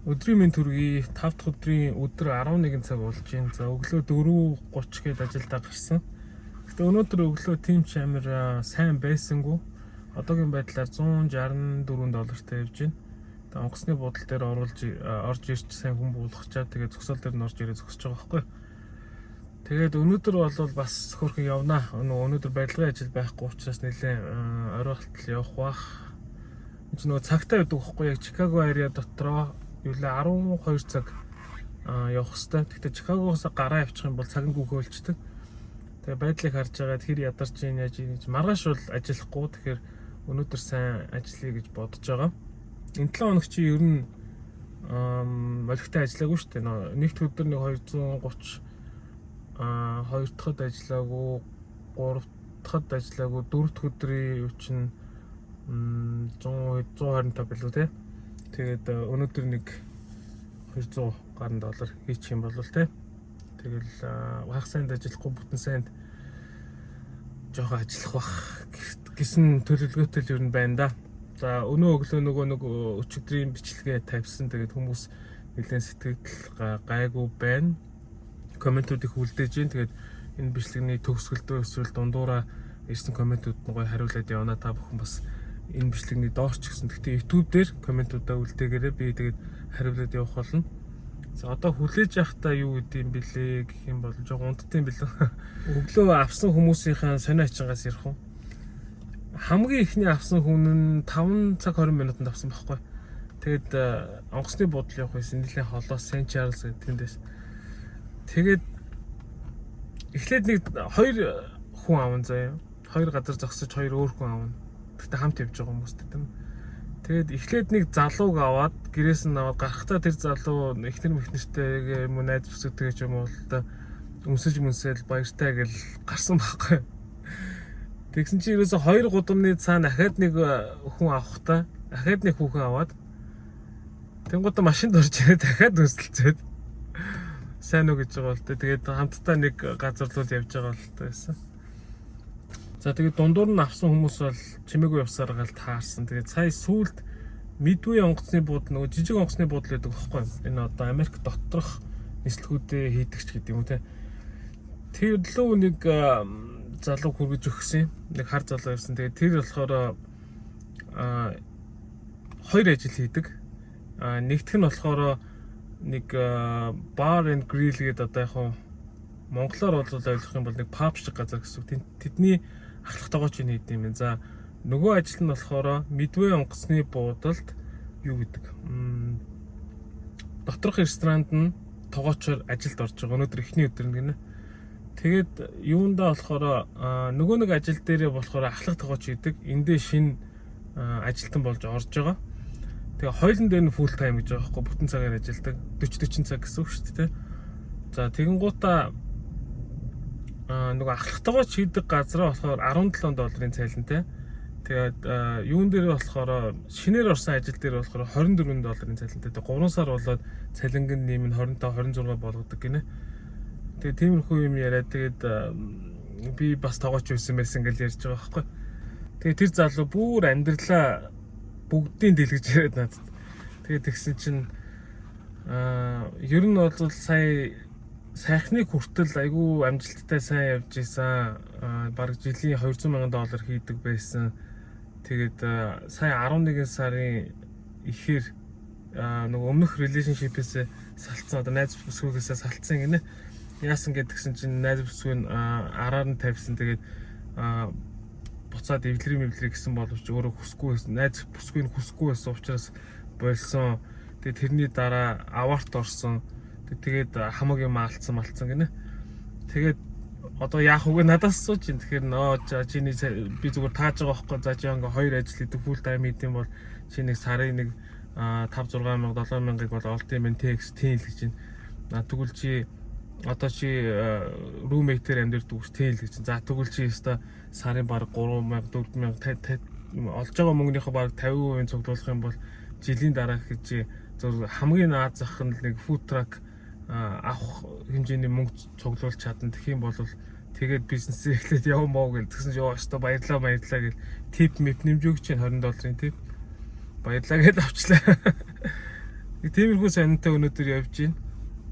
Өдрийн минь төргий 5 дахь өдрийн өдөр 11 цаг болж байна. За өглөө 4:30 гээд ажилдаа гарсан. Гэтэ өнөөдөр өглөө тийм ч амар сайн байсангүй. Одоогийн байдлаар $164 явж байна. Тэгээ онгоцны буудлын дээр орж ирж сайн хүн буулгачаад тэгээ зогсоол дээр нь орж ирээ зогсож байгаа байхгүй. Тэгээд өнөөдөр бол бас хөрхөн явнаа. Өнөөдөр барилгын ажил байхгүй учраас нэлээд орой болтол явах бах. Энд чинь нөгөө цагтаа байдаг байхгүй яг Чикаго area дотроо юу лээ 12 цаг явах хэрэгтэй. Гэхдээ Чикагоос гараа явчих юм бол цаг нь гүөхөлчдөг. Тэгээ байдлыг харж байгаад хэр ядарч ийн яаж ийж маргааш бол ажиллахгүй. Тэгэхээр өнөөдөр сайн ажиллая гэж бодож байгаа. Энэ 7 хоног чи ер нь молигтой ажиллаагүй шүү дээ. Нэгд өдөр нэг 230 2 дахьд ажиллаагүй, 3 дахьд ажиллаагүй, 4 дахь өдрийн юу чинь 125 билүү те. Тэгээд өнөөдөр нэг $200 гаруй хийчих юм бол те. Тэгэл хагас санд ажиллахгүй бүтэн санд жоохон ажиллах бах гэсэн төлөвлөгөөтэй л ер нь байна да. За өнөө өглөө нэг өчигдрийн бичлэгээ тавьсан. Тэгээд хүмүүс нэлээд сэтгэл гайгүй байна. Комментуудыг хүлдээж байна. Тэгээд энэ бичлэгний төгсгөлдөө эсвэл дундуура ирсэн комментууд нь гоё хариулаад явна. Та бүхэн бас энэ бичлэгний доорч гэсэн. Гэхдээ YouTube дээр комментуудаа үлдээгээрэй. Би тэгээд хариулаад явах болно. За одоо хүлээж явахдаа юу гэдэм бэлээ гэх юм бол жоохон унтдсан билээ. Өглөө авсан хүмүүсийн сонио ачингаас ярих уу? Хамгийн ихний авсан хүн нь 5 цаг 20 минутанд авсан байхгүй. Тэгээд онгоцны буудлын явах байсан. Нэлээд холоос Saint Charles гэдэг тэндээс. Тэгээд эхлээд нэг 2 хүн аван заяа. 2 газар зогсож 2 өөр хүн авна. Тэгтээ хамт явж байгаа хүмүүстэй тийм. Тэгээд эхлээд нэг залууг аваад гэрээс нь аваад гарахтаа тэр залуу эхнэр мэхнэртэйгээ юм уу найз бүсгүйтэйгээ ч юм уу л өмсөж баяртай гэл гарсан байхгүй. Тэгсэн чинь ерөөсө 2 гудамны цаана дахиад нэг хүн авахтаа дахиад нэг хүүхэн аваад тэнгуүтэ машинд орж ирээ дахиад өсөлцөөд сайн уу гэж байгаа бол тэгээд хамтдаа нэг газар руу явж байгаа бол байсан. За тэгээд дундуур нь авсан хүмүүс бол чимээгүй явсаар гал таарсан. Тэгээд сая сүүлд Midway онгоцны буудлын нөгөө жижиг онгоцны буудлын гэдэг байхгүй юу? Энэ одоо Америк доторх нислэгүүдээ хийдэгч гэдэг юм уу те. Тэр лөө нэг залуу хүргэж өгсөн. Нэг хар залуу явсан. Тэгээд тэр болохоор 2 ажил хийдэг. Нэгдүгээр нь болохоор нэг bar and grill гэдэг одоо яг хуу монголоор бол ойлгох юм бол нэг pub шиг газар гэсэн. Тэдний ахлагтайгоо ч хийдэг юм. За нөгөө ажил нь болохоор Midway онгоцны буудалд юу гэдэг доторх ресторанд нь тоогоочоор ажилд орж байгаа. Өнөөдөр эхний өдөр нь гинэ. Тэгээд юундаа болохоор нөгөө нэг ажил дээрээ болохоор ахлагтайгоо ч хийдэг. Эндээ шинэ ажилтан болж орж байгаа. Тэгээ хоёулын дээр нь full time гэж байгаа байхгүй бүтэн цагаар ажилладаг 40 цаг гэсэн үг шүү дээ. За тэгэнгуутаа нөгөө ахлагтайгоо хийдэг газраа болохоор $17 цайлантай. Тэгээд юун дээр болохоор шинээр орсон ажил дээр болохоор $24 цайлантай. Тэгээд 3 сар болоод цалингийн нэм нь 25 26 болгодог гинэ. Тэгээд тиймэрхүү юм яриад тэгээд би бас тоогооч байсан гэж ярьж байгаа байхгүй. Тэгээд тэр залуу бүр амьдралаа бүгдийн дэлгэж яриад надад. Тэгээд тэгсэн чинь ер нь бол сайхны хүртэл айгүй амжилттай сайн явж исэн. Бараг жилийн $200,000 хийдэг байсан. Тэгээд сая 11 сарын ихээр нөгөө өмнөх relationship-ээс салцсан одоо найз бүсгүйгээсээ салцсан гинэ. Яасан гэдгсэн чинь найз бүсгүй нь араар нь тавьсан. Тэгээд буцаад эвлэрийн гэсэн боловч өөрөө хүсгүй байсан. Найз бүсгүй нь хүсгүй байсан учраас болсон. Тэгээд тэрний дараа аварт орсон. Тэгээд хамаг юм алдсан гинэ. Тэгээд одоо яах вэ надаас сууж ин тэгэхээр чиний би зүгээр тааж байгаа байхгүй. За чи ингээ 2 ажил хийдэг full time хийдэм бол чи нэг сарын нэг 5 6,000 7,000-ыг бол олд юм текс тийм л гэж байна. Тэгвэл чи одоо чи roommate-ээр амьдэрдэг ус тийм л гэж. За тэгвэл чи өстой сарын баг 3,000 4,000 олж байгаа мөнгөнийхөө баг 50% цуглуулах юм бол жилийн дараа гэж зөв хамгийн наад зах нь нэг food truck авах хэмжээний мөнгө цуглуулж чадна. Тэгэх юм бол тэгээд бизнесээ эхлээд явмаа гэж тэгсэн чинь өстой баярлаа гэл тип мэп нэмж өгч чинь $20 тип баярлаа гэдээ авчлаа. Нэг тиймэрхүү сонинтой өнөөдөр явж байна.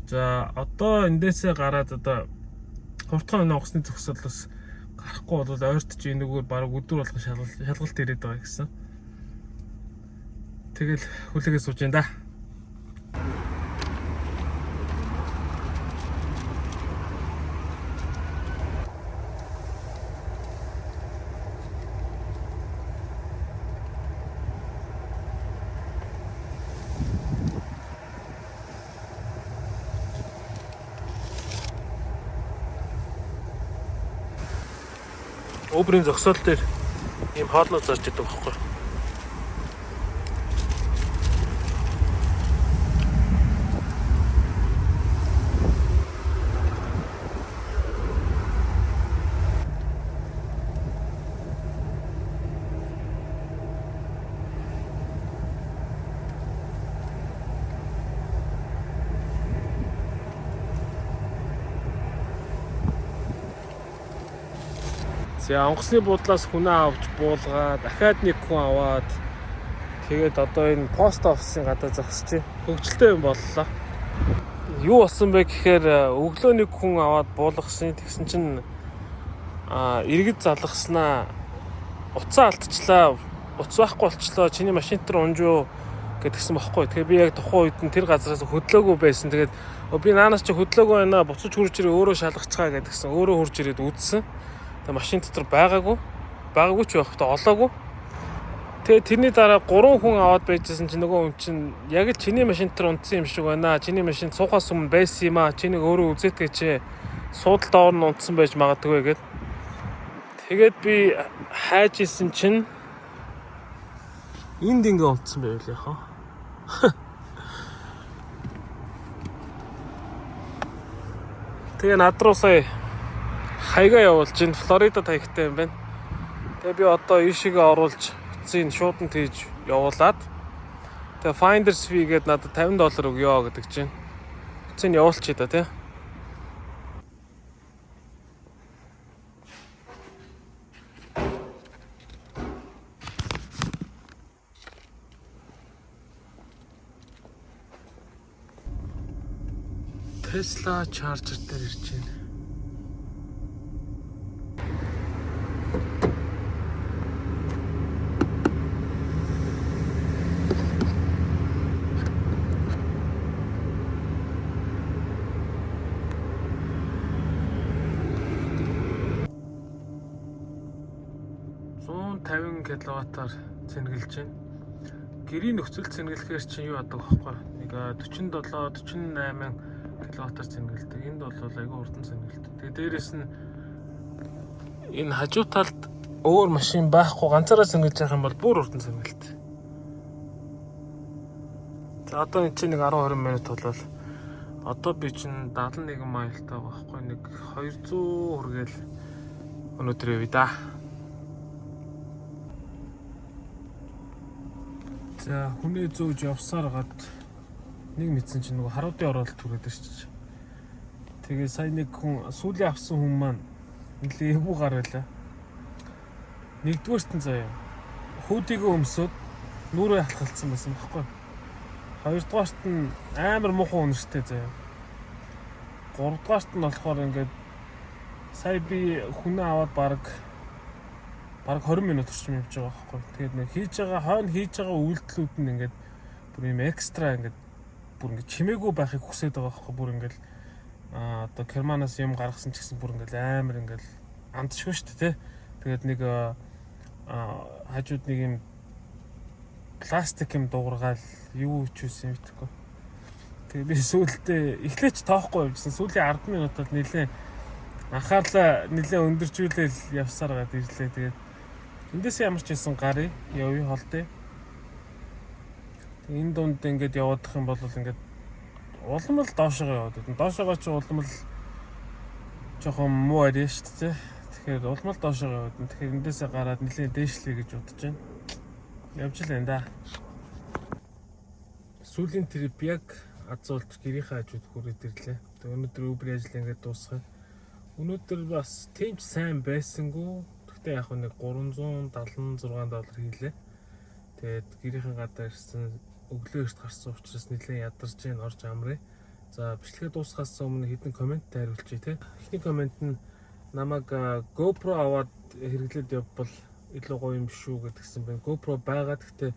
За одоо эндээсээ гараад одоо хурдхан онгоцны зогсоолоос гарахгүй бол ойртож энэгээр баг өдөр болгон шалгалт ирээд байгаа гэсэн. Тэгэл хүлээгээ сууж байна да. Uber-ийн зогсоол дээр ийм хоолноо зарж идэг байхгүй. За онгоцны буудлаас хүнээ авч буулгаад дахиад нэг хүн аваад тэгээд одоо энэ пост офисын гадаа зогсож байна. Хөгжилтэй юм боллоо. Юу болсон бэ гэхээр өглөө нэг хүн аваад буулгасан. Тэгсэн чинь иргэд залгаснаа. Уцаа алдчихлаа. Уц байхгүй болчлоо. Чиний машин дээр унжуу гэдгсэн бохоггүй. Тэгэхээр би яг тухайн үед нь тэр газараас хөдлөөгүй байсан. Тэгээд би наанаас чи хөдлөөгүй байна. Буцаж хурж ирээ өөрөө шалгацгаа гэдгсэн. Өөрөө хурж ирээд үзсэн. Машин дотор байгаагүй ч байхдаа олоогүй. Тэгээ тэрний дараа 3 хүн аваад байжсэн чинь нөгөө хүн чинь яг л чиний машин дотор унтсан юм шиг байна. Чиний машин суухаас өмнө байсан юм аа. Чинийг өөрөө үзээдгээ чи суудал доор нь унтсан байж магадгүй гэд. Тэгээд би хайж исэн чинь энд ингээ унтсан байвал яхаа. Тэгээ над руу сая хаягаа явуулж ин Флоридад хаягтай юм байна. Тэгээ би одоо ийшээгээ оруулж эцсийн шууд нь тийж явуулаад тэгээ Finders fee гээд надад $50 өгөө гэдэг чинь. Эцсийн явуулчих да тий. Tesla charger дээр ирж байна. киловаттаар цэнгэлж байна. Гэрийн нөхцөл цэнгэлэхээр чинь юу яадаг вэ? Нэг 47 48 киловаттаар цэнгэлдэг. Энд бол айгүй хурдан цэнгэлдэг. Тэгээ дээрэс нь энэ хажуу талд өөр машин байхгүй ганцаараа цэнгэлж явах юм бол бүр хурдан цэнгэлдэг. За одоо энэ чинь нэг 10-20 минут болол одоо би чинь 71 майлтай байхгүй нэг 200 хүргээл өнөөдөр явъя да. За хүнээ зөөж явсаар гад нэг мэдсэн чинь нөгөө харуудын оролт түрээд ирчих. Тэгээ сая нэг хүн сүүлийн авсан хүн маань нэлээ эвгүй гар байлаа. Нэгдүгээрт нь заяа хүүдийгөө өмсөд нүрээ халахалцсан байсан байхгүй. Хоёрдугаарт нь амар муухай үнэртэй заяа. Гуравдугаарт нь болохоор ингээд сая би хүнээ аваад баг 20 минут орчим явж байгаа байхгүй. Тэгээд нэг хийж байгаа үйлдэлүүд нь ингээд бүр юм экстра ингээд бүр ингээд чимээгүй байхыг хүсэж байгаа байхгүй. Бүр ингээд одоо Германаас юм гаргасан ч гэсэн бүр ингээд амар ингээд амтшгүй шүү дээ, тэ. Тэгээд нэг хажууд нэг юм пластик юм дуургаал юу ч үсэн юм битггүй. Тэгээд би сүүлдээ эхлээч тоохгүй явжсэн. Сүүлийн 10 минутад нэлээ анхаарлаа нэлээ өндөржүүлэл явсаар гад ирлээ. Тэгээд эндээс ямар ч хэлсэн гарыг явъя холдъё. Энэ дунд ингээд яваадах юм бол ингээд улам л доошоо яваад байна. Доошоогоо чи улам л жоохон муу арай шүү дээ. Тэгэхээр улам л доошоо яваад байна. Тэгэхээр эндээсээ гараад нэлээд дээшлэе гэж бодож байна. Явж л байна да. Сүүлийн трип яг азуулж гэрийнхээ хажууд хүрээд ирлээ. Тэгээ өнөөдөр Uber ажил ингээд дуусгая. Өнөөдөр бас тэмч сайн байсангүй. Гэхдээ яг нэг $376 хийлээ. Тэгээд гэрийнхэн гадаа ирсэн өглөө эрт гарсан учраас нэлээд ядарч जैन орж амрыг. За бичлэгээ дуусгахаас өмнө хэдэн коммент хариулчих те. Эхний коммент нь намайг GoPro аваад хэрэглээд явбал илүү гоё юм шүү гэдгсэн байна. GoPro байгаа гэхдээ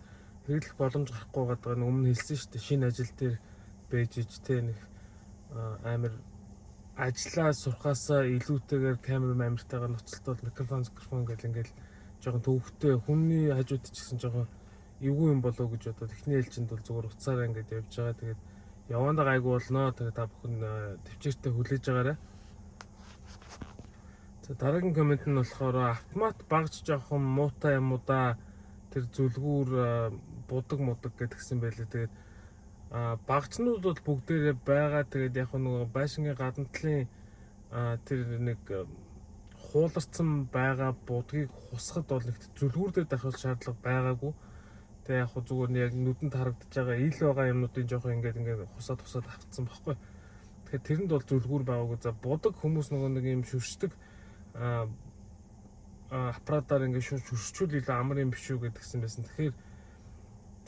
хэрэглэх боломж гарахгүй байгаа нь өмнө хэлсэн шүү дээ. Шинэ ажил дээр байж ич те нэг амар ажиллаа сурахаасаа илүүтэйгээр камер амиртайгаар ноцтолтол микрофон гэл ингээл жоохон төвхтэй хүний хажууд ч гэсэн жоохон эвгүй юм болоо гэж бодоод эхний ээлжинд бол зүгээр уцаараа ингээд явж байгаа. Тэгээд явандаа гайгүй болно. Тэгээд та бүхэн төвчээртэй хүлээж байгаарай. За дараагийн коммент нь болохоор автомат багж жоохон муутай юм уу да. Тэр зүлгүүр будаг гэдгсэн байлээ. Тэгээд багцнууд бол бүгдээрээ байгаа. Тэгээд яг нөгөө байшингийн гадна талын тэр нэг хууларцсан байгаа будгийг хусахад бол их зүлгүүрдээ дахиад шаардлага байгаагүй. Тэгээ яг зүгээр яг нүдэнд харагдаж байгаа ил байгаа юмнуудын жоохон ингээд хусаад автсан баггүй. Тэгэхээр тэрэнд бол зүлгүүр байгаагүй. За будаг хүмүүс нөгөө нэг юм шүршдэг аппаратаар ингээд шүршчүүл илүү амар юм биш үү гэдгсэн байсан. Тэгэхээр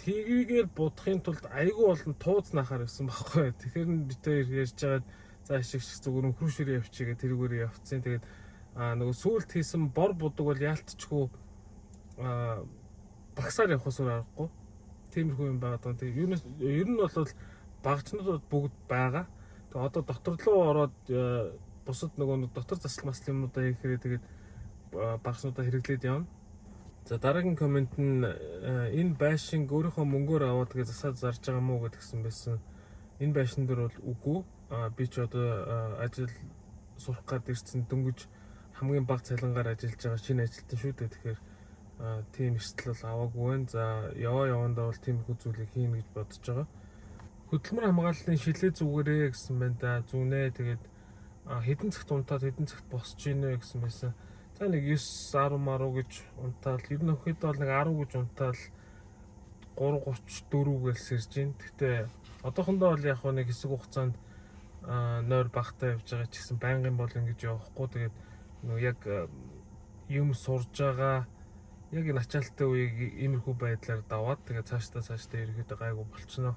тгийгээр будахын тулд айгүй болон туузнахаар гэсэн баггүй. Тэгэхээр бид хоёр ярьж байгаад за ашиг зүгээр нөхрөшөр явчихъя гэх тэрүүгээр явцсан. Тэгээд нөгөө сүүлд хийсэн бор будаг бол яалтчгүй багсаар явах усаар аргагүй. Тиймэрхүү юм байгаа. Тэгээд ер нь бол багцнууд бүгд байгаа. Тэгээд одоо дотор руу ороод бусад нөгөө дотор засал масл юмудаа хийхээр тэгээд багцнуудаа хэрэглээд явна. За дараагийн коммент нь энэ байшин өөрийнхөө мөнгөөр аваад тэгээд засаад зарж байгаа мó гэдгсэн байсан. Энэ байшин дээр бол үгүй. Би ч одоо ажил сурах гад ирсэн дөнгөж хамгийн бага цалингаар ажиллаж байгаа шинэ ажилтан шүү дээ. Тэгэхээр тийм эрсдэл бол аваагүй байна. За явандаа бол тиймэрхүү зүйлийг хийнэ гэж бодож байгаа. Хөдөлмөр хамгааллын шилээ зүгээрээ гэсэн байна да. Зүнэ тэгээд хэдэн цагт унтаад хэдэн цагт босч ийнэ гэсэн байсан. За нэг 9-10 гэж унтаал. Ер нь өхөд бол нэг 10 гэж унтаал 3:34 гээл сэрж байна. Гэхдээ одоохондоо бол яг нэг хэсэг хугацаанд нойр багтаа явж байгаа ч гэсэн байнгын бол ингэж явахгүй. Тэгээд нөгөө яг юм сурж байгаа яг энэ ачаалттай үеийг иймэрхүү байдлаар даваад тэгээд цаашдаа ерөөдөө гайгүй болчихно.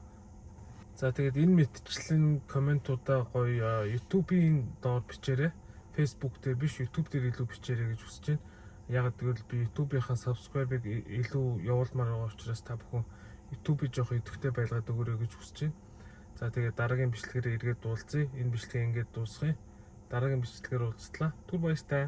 За тэгээд энэ мэтчлэн комментуудаа гоё YouTube-ийн доор бичээрэй. Facebook дээр биш YouTube дээр илүү бичээрэй гэж хүсэж байна. Яг тэгвэл би YouTube-ийнхаа subscribe-ыг илүү явуулмаар байгаа учраас та бүхэн YouTube-ийг жоох идэвхтэй байлгаад өгөөрэй гэж хүсэж байна. За тэгээд дараагийн бичлэгээр эргээд уулзъя. Энэ бичлэгээ ингээд дуусгая. Дараагийн бичлэгээр уулзлаа. Түр баяртай.